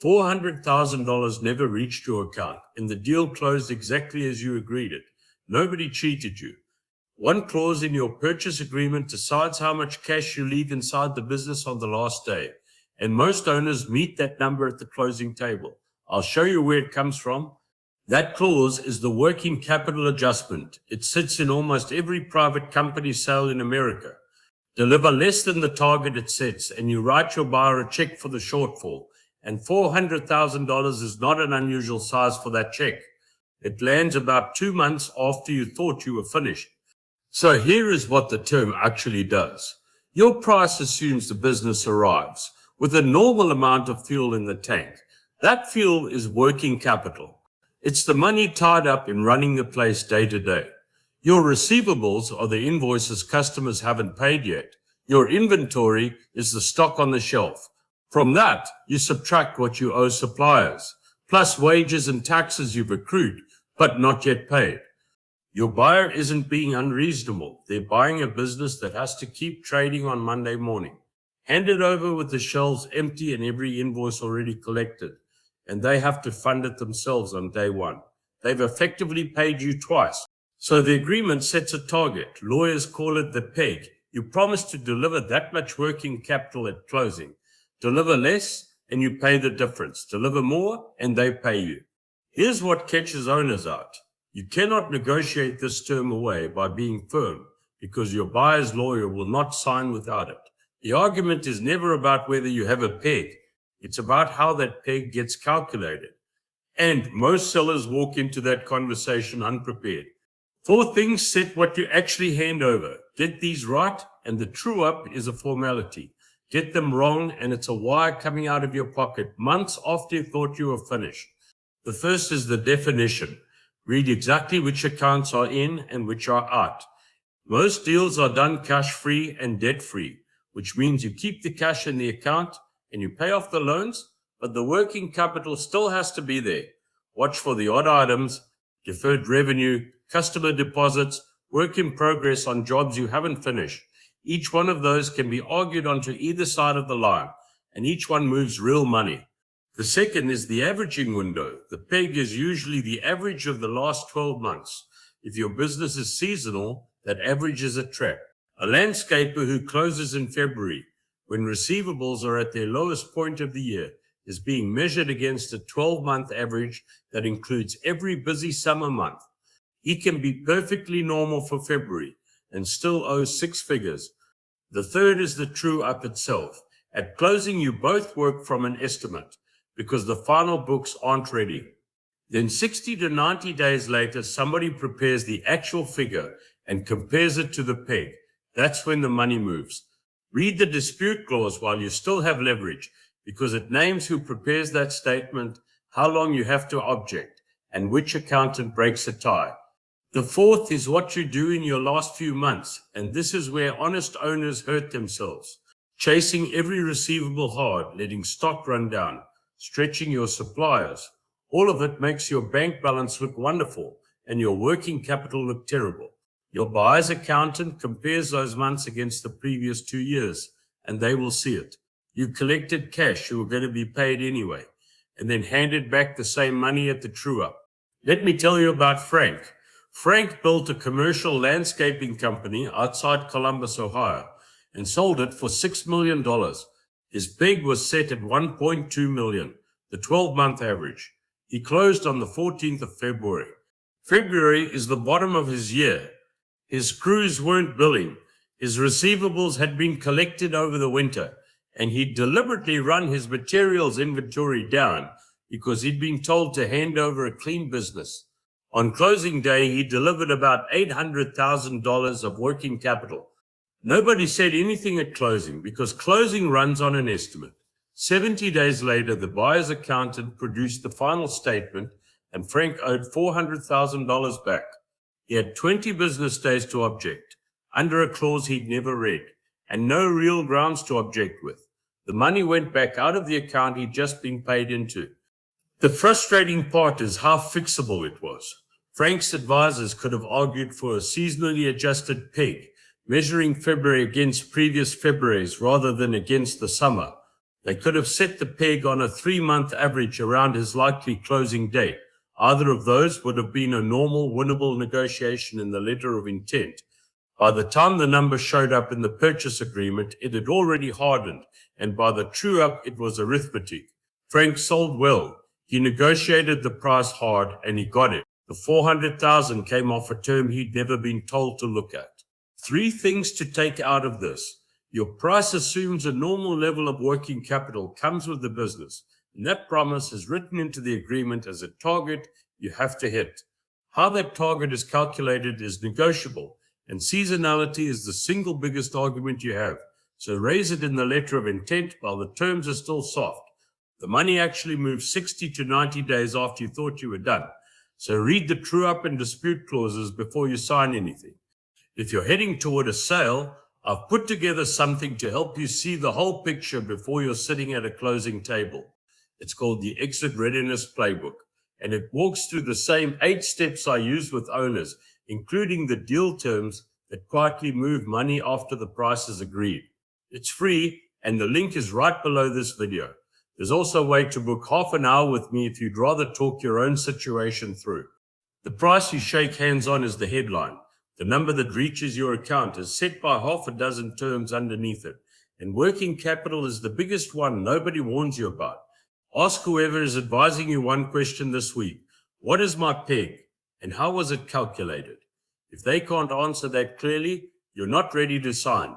$400,000 never reached your account, and the deal closed exactly as you agreed it. Nobody cheated you. One clause in your purchase agreement decides how much cash you leave inside the business on the last day, and most owners meet that number at the closing table. I'll show you where it comes from. That clause is the working capital adjustment. It sits in almost every private company sale in America. Deliver less than the target it sets, and you write your buyer a check for the shortfall. And $400,000 is not an unusual size for that check. It lands about 2 months after you thought you were finished. So here is what the term actually does. Your price assumes the business arrives with a normal amount of fuel in the tank. That fuel is working capital. It's the money tied up in running the place day to day. Your receivables are the invoices customers haven't paid yet. Your inventory is the stock on the shelf. From that, you subtract what you owe suppliers, plus wages and taxes you've accrued, but not yet paid. Your buyer isn't being unreasonable. They're buying a business that has to keep trading on Monday morning. Hand it over with the shelves empty and every invoice already collected, and they have to fund it themselves on day one. They've effectively paid you twice. So the agreement sets a target. Lawyers call it the peg. You promise to deliver that much working capital at closing. Deliver less, and you pay the difference. Deliver more, and they pay you. Here's what catches owners out. You cannot negotiate this term away by being firm, because your buyer's lawyer will not sign without it. The argument is never about whether you have a peg. It's about how that peg gets calculated. And most sellers walk into that conversation unprepared. 4 things set what you actually hand over. Get these right, and the true up is a formality. Get them wrong, and it's a wire coming out of your pocket months after you thought you were finished. The first is the definition. Read exactly which accounts are in and which are out. Most deals are done cash-free and debt-free, which means you keep the cash in the account and you pay off the loans, but the working capital still has to be there. Watch for the odd items, deferred revenue, customer deposits, work in progress on jobs you haven't finished. Each one of those can be argued onto either side of the line, and each one moves real money. The second is the averaging window. The peg is usually the average of the last 12 months. If your business is seasonal, that average is a trap. A landscaper who closes in February, when receivables are at their lowest point of the year, is being measured against a 12-month average that includes every busy summer month. He can be perfectly normal for February and still owe 6 figures. The third is the true up itself. At closing, you both work from an estimate, because the final books aren't ready. Then 60 to 90 days later, somebody prepares the actual figure and compares it to the peg. That's when the money moves. Read the dispute clause while you still have leverage, because it names who prepares that statement, how long you have to object, and which accountant breaks a tie. The fourth is what you do in your last few months, and this is where honest owners hurt themselves. Chasing every receivable hard, letting stock run down, stretching your suppliers. All of it makes your bank balance look wonderful and your working capital look terrible. Your buyer's accountant compares those months against the previous 2 years, and they will see it. You collected cash you were going to be paid anyway, and then handed back the same money at the true-up. Let me tell you about Frank. Frank built a commercial landscaping company outside Columbus, Ohio, and sold it for $6 million. His peg was set at $1.2 million, the 12-month average. He closed on the 14th of February. February is the bottom of his year. His crews weren't billing. His receivables had been collected over the winter, and he'd deliberately run his materials inventory down because he'd been told to hand over a clean business. On closing day, he delivered about $800,000 of working capital. Nobody said anything at closing because closing runs on an estimate. 70 days later, the buyer's accountant produced the final statement, and Frank owed $400,000 back. He had 20 business days to object, under a clause he'd never read, and no real grounds to object with. The money went back out of the account he'd just been paid into. The frustrating part is how fixable it was. Frank's advisors could have argued for a seasonally adjusted peg, measuring February against previous Februaries rather than against the summer. They could have set the peg on a 3-month average around his likely closing date. Either of those would have been a normal, winnable negotiation in the letter of intent. By the time the number showed up in the purchase agreement, it had already hardened, and by the true-up, it was arithmetic. Frank sold well. He negotiated the price hard, and he got it. The $400,000 came off a term he'd never been told to look at. 3 things to take out of this. Your price assumes a normal level of working capital comes with the business, and that promise is written into the agreement as a target you have to hit. How that target is calculated is negotiable, and seasonality is the single biggest argument you have. So raise it in the letter of intent while the terms are still soft. The money actually moves 60 to 90 days after you thought you were done. So read the true-up and dispute clauses before you sign anything. If you're heading toward a sale, I've put together something to help you see the whole picture before you're sitting at a closing table. It's called the Exit Readiness Playbook, and it walks through the same 8 steps I use with owners, including the deal terms that quietly move money after the price is agreed. It's free, and the link is right below this video. There's also a way to book half an hour with me if you'd rather talk your own situation through. The price you shake hands on is the headline. The number that reaches your account is set by half a dozen terms underneath it, and working capital is the biggest one nobody warns you about. Ask whoever is advising you one question this week. What is my peg, and how was it calculated? If they can't answer that clearly, you're not ready to sign.